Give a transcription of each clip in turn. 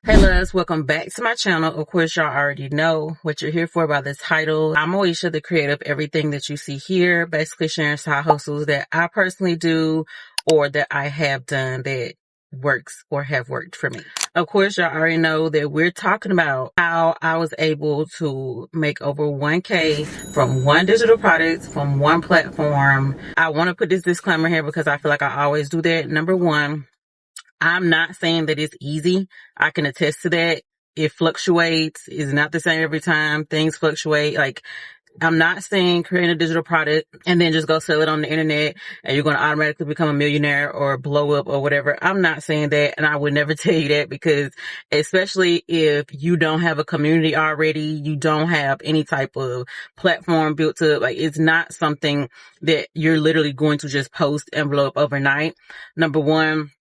Hey loves, welcome back to my channel. Of course, y'all already know what you're here for by the title. I'm Moesha, the creator of everything that you see here, basically sharing side hustles that I personally do or that I have done that works or have worked for me. Of course, y'all already know that we're talking about how I was able to make over 1K from one digital product, from one platform. I want to put this disclaimer here because I feel like I always do that. Number one, I'm not saying that it's easy. I can attest to that. It fluctuates. It's not the same every time. Things fluctuate. Like, I'm not saying create a digital product and then just go sell it on the internet and you're going to automatically become a millionaire or blow up or whatever. I'm not saying that. And I would never tell you that because especially if you don't have a community already, you don't have any type of platform built to, like, it's not something that you're literally going to just post and blow up overnight. Number one,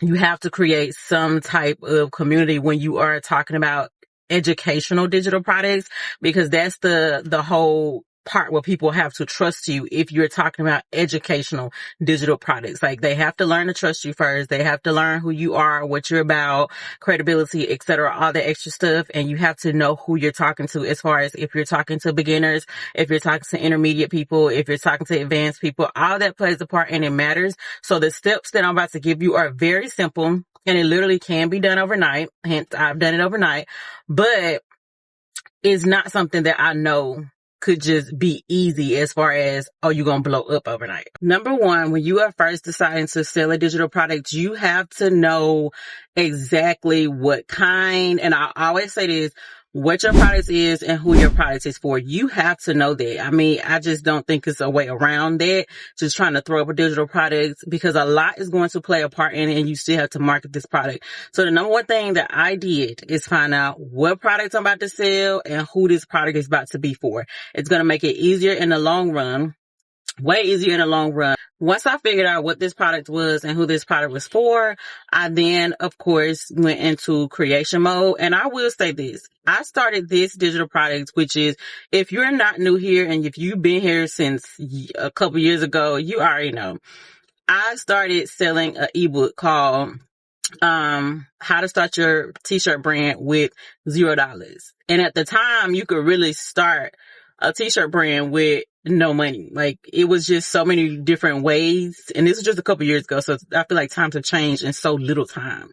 you have to create some type of community when you are talking about educational digital products, because that's the whole part where people have to trust you. If you're talking about educational digital products, like, they have to learn to trust you first. They have to learn who you are, what you're about, credibility, etc., all that extra stuff. And you have to know who you're talking to, as far as if you're talking to beginners, if you're talking to intermediate people, if you're talking to advanced people, all that plays a part and it matters. So the steps that I'm about to give you are very simple and it literally can be done overnight. Hence, I've done it overnight, but it's not something that I know could just be easy as far as, oh, you're going to blow up overnight. Number one, when you are first deciding to sell a digital product, you have to know exactly what kind, and I always say this, what your product is and who your product is for. You have to know that. I mean, I just don't think it's a way around that, just trying to throw up a digital product, because a lot is going to play a part in it and you still have to market this product. So the number one thing that I did is find out what product I'm about to sell and who this product is about to be for. It's going to make it easier in the long run. Way easier in the long run. Once I figured out what this product was and who this product was for, I then, of course, went into creation mode. And I will say this. I started this digital product, which is, if you're not new here and if you've been here since a couple years ago, you already know. I started selling an ebook called How to Start Your T-Shirt Brand with $0. And at the time, you could really start a t-shirt brand with no money. Like, it was just so many different ways. And this was just a couple years ago. So I feel like times have changed in so little time.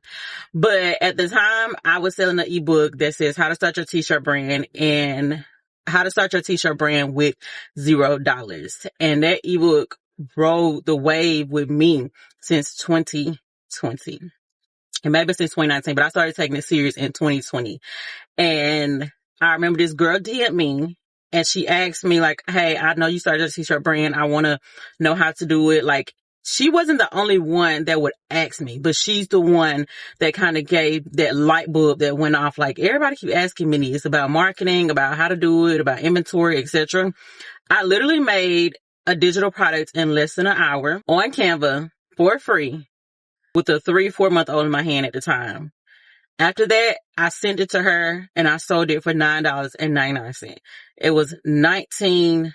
But at the time, I was selling an ebook that says how to start your t-shirt brand and how to start your t-shirt brand with $0. And that ebook rode the wave with me since 2020. And maybe since 2019, but I started taking it serious in 2020. And I remember this girl DM'd me and she asked me, like, hey, I know you started a t-shirt brand. I want to know how to do it. Like, she wasn't the only one that would ask me, but she's the one that kind of gave that light bulb that went off. Like, everybody keep asking me this about marketing, about how to do it, about inventory, etc. I literally made a digital product in less than an hour on Canva for free with a 3-4 month old in my hand at the time. After that, I sent it to her and I sold it for $9.99. It was 19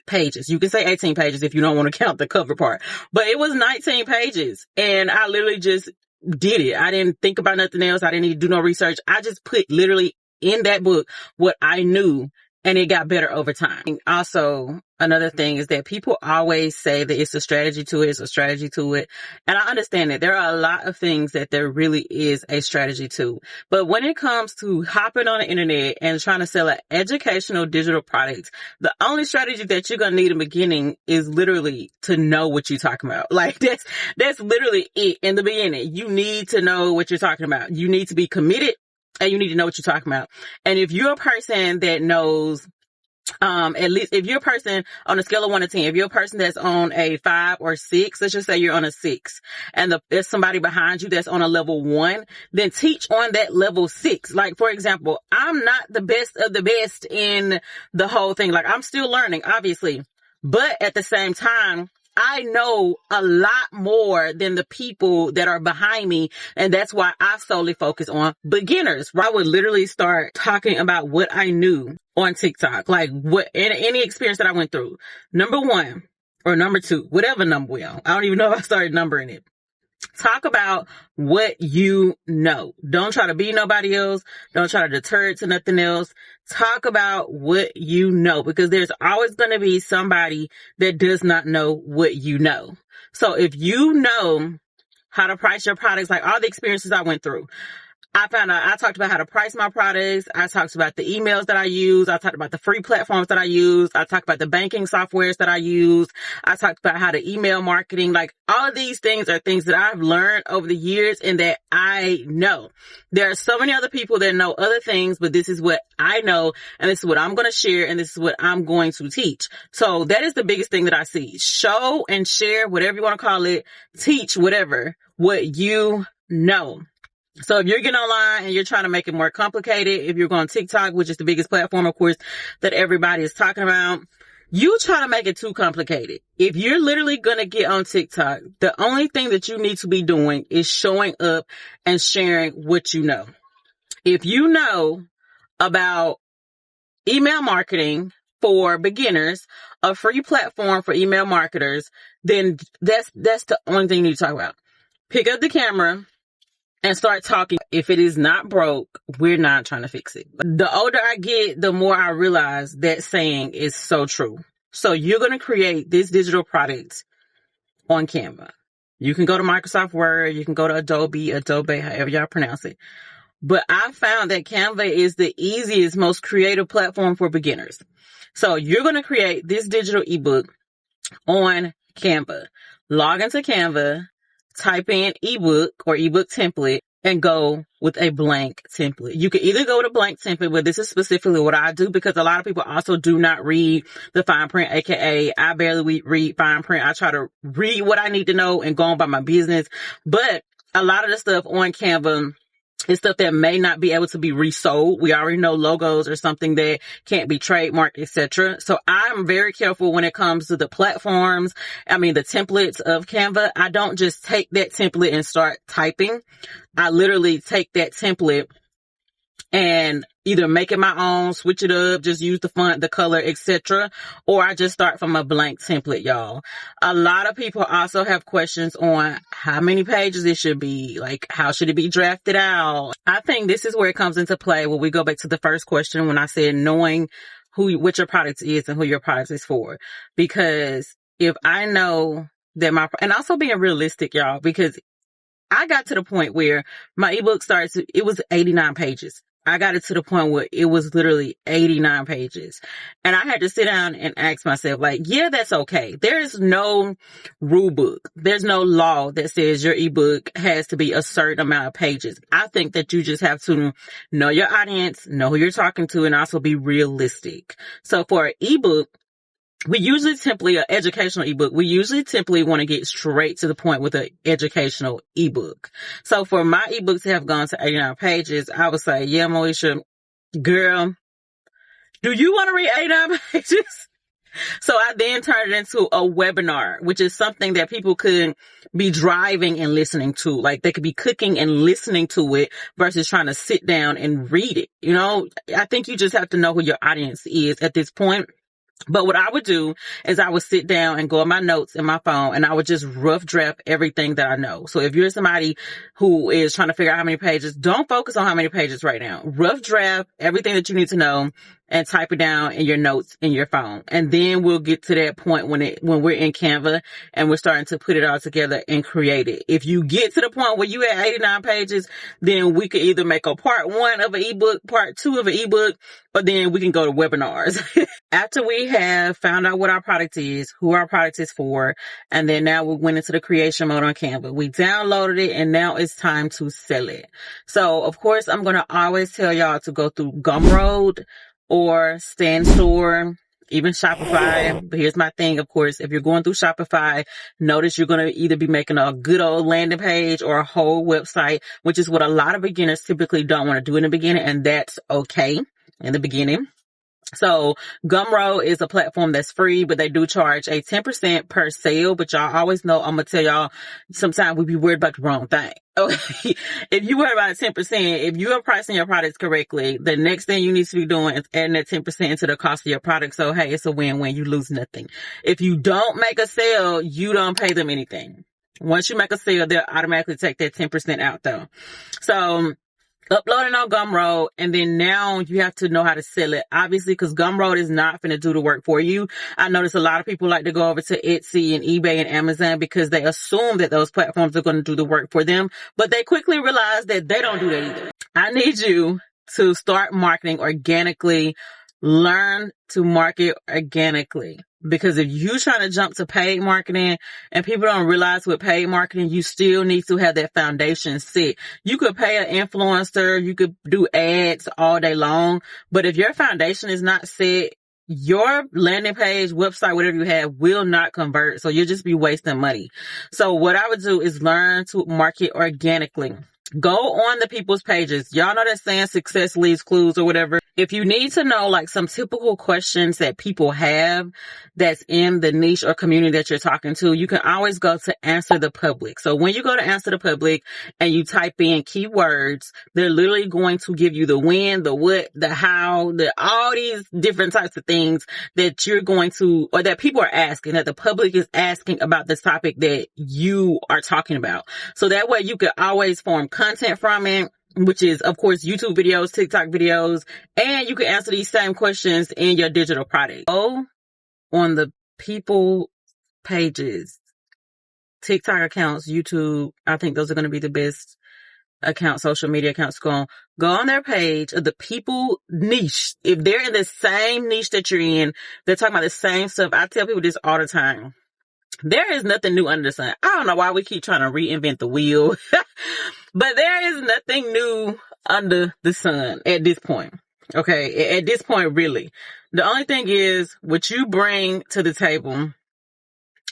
pages. You can say 18 pages if you don't want to count the cover part, but it was 19 pages and I literally just did it. I didn't think about nothing else. I didn't need to do no research. I just put literally in that book what I knew, and it got better over time. And also, another thing is that people always say that it's a strategy to it, it's a strategy to it. And I understand that there are a lot of things that there really is a strategy to. But when it comes to hopping on the internet and trying to sell an educational digital product, the only strategy that you're going to need in the beginning is literally to know what you're talking about. Like, that's literally it in the beginning. You need to know what you're talking about. You need to be committed. And you need to know what you're talking about. And if you're a person that knows, at least if you're a person on a scale of 1 to 10, if you're a person that's on a 5 or 6, let's just say you're on a 6, and there's somebody behind you that's on a level 1, then teach on that level 6. Like, for example, I'm not the best of the best in the whole thing. Like, I'm still learning, obviously. But at the same time, I know a lot more than the people that are behind me. And that's why I solely focus on beginners. I would literally start talking about what I knew on TikTok, like what any experience that I went through. Number 1 or number 2, whatever number we on. I don't even know if I started numbering it. Talk about what you know. Don't try to be nobody else. Don't try to deter it to nothing else. Talk about what you know, because there's always going to be somebody that does not know what you know. So if you know how to price your products, like all the experiences I went through, I talked about how to price my products. I talked about the emails that I use. I talked about the free platforms that I use. I talked about the banking softwares that I use. I talked about how to email marketing. Like all of these things are things that I've learned over the years and that I know. There are so many other people that know other things, but this is what I know and this is what I'm going to share and this is what I'm going to teach. So that is the biggest thing that I see. Show and share, whatever you want to call it, teach whatever, what you know. So if you're getting online and you're trying to make it more complicated, if you're going TikTok, which is the biggest platform, of course, that everybody is talking about, you try to make it too complicated. If you're literally going to get on TikTok, the only thing that you need to be doing is showing up and sharing what you know. If you know about email marketing for beginners, a free platform for email marketers, then that's the only thing you need to talk about. Pick up the camera and start talking. If it is not broke, we're not trying to fix it. The older I get, the more I realize that saying is so true. So you're going to create this digital product on Canva. You can go to Microsoft Word, you can go to Adobe, however y'all pronounce it. But I found that Canva is the easiest, most creative platform for beginners. So you're going to create this digital ebook on Canva. Log into Canva, type in ebook or ebook template and go with a blank template. You can either go with a blank template, but this is specifically what I do because a lot of people also do not read the fine print, aka I barely read fine print. I try to read what I need to know and go on by my business. But a lot of the stuff on Canva is stuff that may not be able to be resold. We already know logos are something that can't be trademarked, etc. So I'm very careful when it comes to the platforms. I mean, the templates of Canva. I don't just take that template and start typing. I literally take that template and either make it my own, switch it up, just use the font, the color, etc. Or I just start from a blank template, y'all. A lot of people also have questions on how many pages it should be, like how should it be drafted out. I think this is where it comes into play when we go back to the first question when I said knowing what your product is and who your product is for. Because if I know that and also being realistic, y'all, because I got to the point where my ebook it was 89 pages. I got it to the point where it was literally 89 pages. And I had to sit down and ask myself, like, yeah, that's okay. There's no rule book. There's no law that says your ebook has to be a certain amount of pages. I think that you just have to know your audience, know who you're talking to, and also be realistic. So for an ebook, we usually an educational ebook. We usually want to get straight to the point with an educational ebook. So for my ebooks to have gone to 89 pages, I would say, yeah, Moesha, girl, do you want to read 89 pages? So I then turned it into a webinar, which is something that people could be driving and listening to. Like they could be cooking and listening to it versus trying to sit down and read it. You know, I think you just have to know who your audience is at this point. But what I would do is I would sit down and go on my notes in my phone and I would just rough draft everything that I know. So if you're somebody who is trying to figure out how many pages, don't focus on how many pages right now. Rough draft everything that you need to know and type it down in your notes in your phone. And then we'll get to that point when we're in Canva and we're starting to put it all together and create it. If you get to the point where you at 89 pages, then we could either make a part 1 of an ebook, part 2 of an ebook, or then we can go to webinars. After we have found out what our product is, who our product is for, and then now we went into the creation mode on Canva. We downloaded it and now it's time to sell it. So of course, I'm going to always tell y'all to go through Gumroad or Stand Store, even Shopify. But here's my thing, of course, if you're going through Shopify, notice you're going to either be making a good old landing page or a whole website, which is what a lot of beginners typically don't want to do in the beginning. And that's okay in the beginning. So Gumroad is a platform that's free, but they do charge a 10% per sale. But y'all always know, I'm going to tell y'all, sometimes we be worried about the wrong thing. Okay. If you worry about 10%, if you are pricing your products correctly, the next thing you need to be doing is adding that 10% into the cost of your product. So, hey, it's a win-win. You lose nothing. If you don't make a sale, you don't pay them anything. Once you make a sale, they'll automatically take that 10% out though. So upload it on Gumroad, and then now you have to know how to sell it. Obviously, because Gumroad is not going to do the work for you. I notice a lot of people like to go over to Etsy and eBay and Amazon because they assume that those platforms are going to do the work for them, but they quickly realize that they don't do that either. I need you to start marketing organically. Learn to market organically. Because if you trying to jump to paid marketing and people don't realize with paid marketing, you still need to have that foundation set. You could pay an influencer, you could do ads all day long, but if your foundation is not set, your landing page, website, whatever you have will not convert. So you'll just be wasting money. So what I would do is learn to market organically. Go on the people's pages. Y'all know that saying success leaves clues or whatever. If you need to know like some typical questions that people have that's in the niche or community that you're talking to, you can always go to Answer the Public. So when you go to Answer the Public and you type in keywords, they're literally going to give you the when, the what, the how, all these different types of things that you're going to, or that people are asking, that the public is asking about this topic that you are talking about. So that way you can always form content from it, which is, of course, YouTube videos, TikTok videos, and you can answer these same questions in your digital product. Go on the people pages, TikTok accounts, YouTube. I think those are going to be the best accounts, social media accounts. Go on their page of the people niche. If they're in the same niche that you're in, they're talking about the same stuff. I tell people this all the time. There is nothing new under the sun. I don't know why we keep trying to reinvent the wheel, but there is nothing new under the sun at this point. Okay. At this point, really, the only thing is what you bring to the table.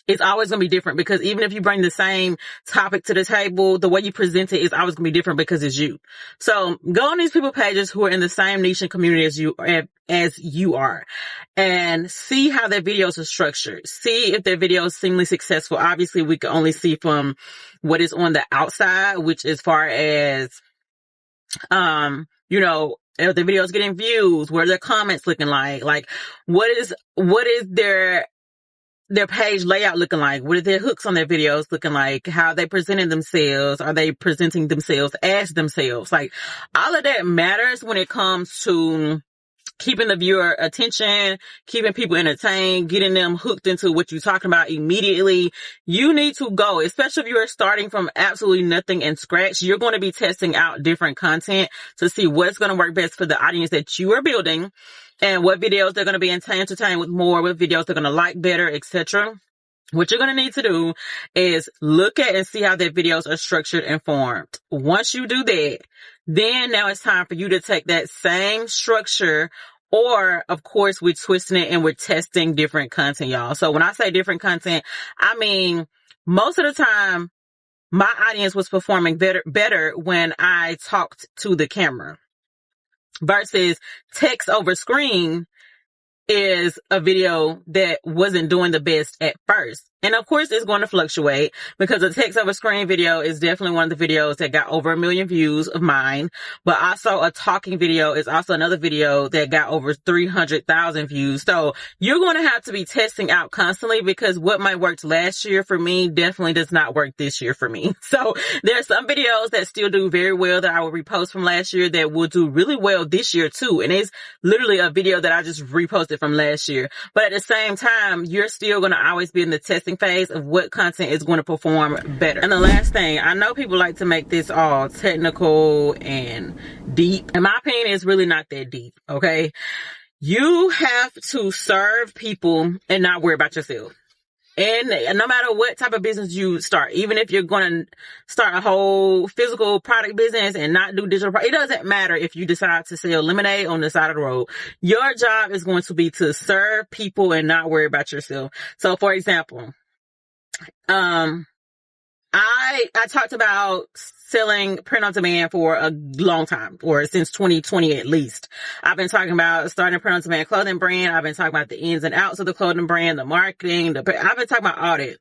It's always going to be different, because even if you bring the same topic to the table, the way you present it is always going to be different because it's you. So go on these people pages who are in the same niche and community as you are, and see how their videos are structured. See if their videos seemingly successful. Obviously, we can only see from what is on the outside, which as far as, if the videos getting views, what are their comments looking like what is their page layout looking like? What are their hooks on their videos looking like? How are they presenting themselves? Are they presenting themselves as themselves? Like, all of that matters when it comes to keeping the viewer attention, keeping people entertained, getting them hooked into what you're talking about immediately. You need to go, especially if you're starting from absolutely nothing and scratch. You're going to be testing out different content to see what's going to work best for the audience that you are building, and what videos they're going to be entertained with more, what videos they're going to like better, etc. What you're going to need to do is look at and see how their videos are structured and formed. Once you do that, then now it's time for you to take that same structure, or of course we're twisting it and we're testing different content, y'all. So when I say different content, I mean, most of the time my audience was performing better when I talked to the camera versus text over screen is a video that wasn't doing the best at first. And of course, it's going to fluctuate, because a text over screen video is definitely one of the videos that got over 1 million views of mine. But also a talking video is also another video that got over 300,000 views. So you're going to have to be testing out constantly, because what might work last year for me definitely does not work this year for me. So there are some videos that still do very well that I will repost from last year that will do really well this year too. And it's literally a video that I just reposted from last year. But at the same time, you're still going to always be in the testing phase of what content is going to perform better. And the last thing, I know people like to make this all technical and deep. In my opinion, it's really not that deep, okay? You have to serve people and not worry about yourself. And no matter what type of business you start, even if you're going to start a whole physical product business and not do digital product, it doesn't matter if you decide to sell lemonade on the side of the road. Your job is going to be to serve people and not worry about yourself. So for example, I talked about selling print on demand for a long time, or since 2020 at least. I've been talking about starting a print on demand clothing brand. I've been talking about the ins and outs of the clothing brand, the marketing, I've been talking about all that.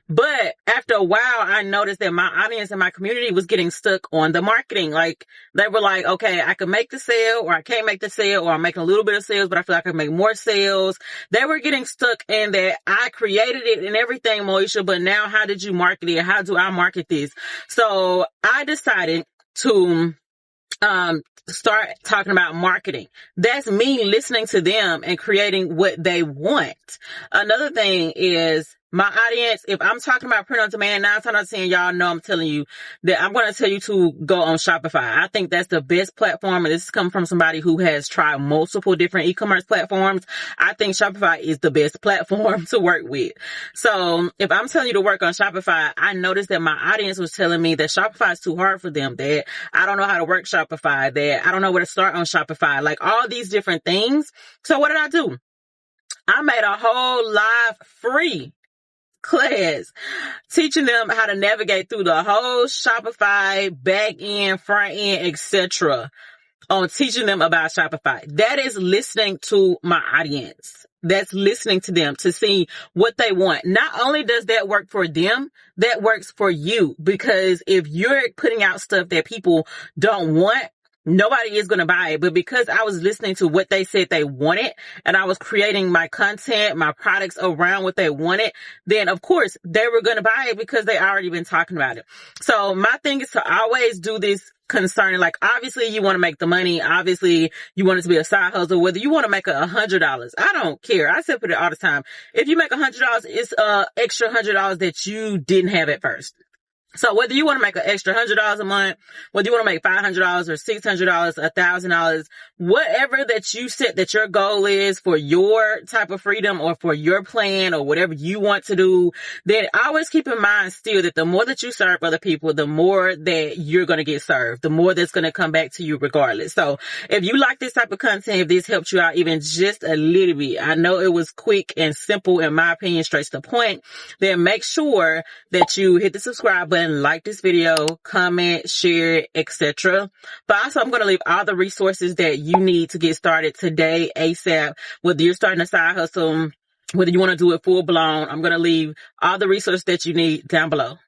But after a while, I noticed that my audience and my community was getting stuck on the marketing. Like, they were like, okay, I can make the sale, or I can't make the sale, or I'm making a little bit of sales, but I feel like I can make more sales. They were getting stuck in that I created it and everything, Moesha, but now how did you market it? How do I market this? So I decided to start talking about marketing. That's me listening to them and creating what they want. Another thing is, my audience, if I'm talking about print on demand, 9 times out of 10, y'all know I'm telling you that I'm going to tell you to go on Shopify. I think that's the best platform. And this is coming from somebody who has tried multiple different e-commerce platforms. I think Shopify is the best platform to work with. So if I'm telling you to work on Shopify, I noticed that my audience was telling me that Shopify is too hard for them, that I don't know how to work Shopify, that I don't know where to start on Shopify, like all these different things. So what did I do? I made a whole live free class teaching them how to navigate through the whole Shopify back end, front end, etc. on teaching them about Shopify. That is listening to my audience. That's listening to them to see what they want. Not only does that work for them, that works for you, because if you're putting out stuff that people don't want, nobody is going to buy it. But because I was listening to what they said they wanted, and I was creating my content, my products around what they wanted, then of course they were going to buy it because they already been talking about it. So my thing is to always do this concerning, like, obviously you want to make the money. Obviously you want it to be a side hustle, whether you want to make $100. I don't care. I say put it all the time. If you make $100, it's extra $100 that you didn't have at first. So whether you want to make an extra $100 a month, whether you want to make $500 or $600, $1,000, whatever that you set that your goal is for your type of freedom or for your plan or whatever you want to do, then always keep in mind still that the more that you serve other people, the more that you're going to get served, the more that's going to come back to you regardless. So if you like this type of content, if this helped you out even just a little bit, I know it was quick and simple, in my opinion, straight to the point, then make sure that you hit the subscribe button, like this video, comment, share it, etc. But also, I'm going to leave all the resources that you need to get started today, ASAP. Whether you're starting a side hustle, whether you want to do it full blown, I'm going to leave all the resources that you need down below.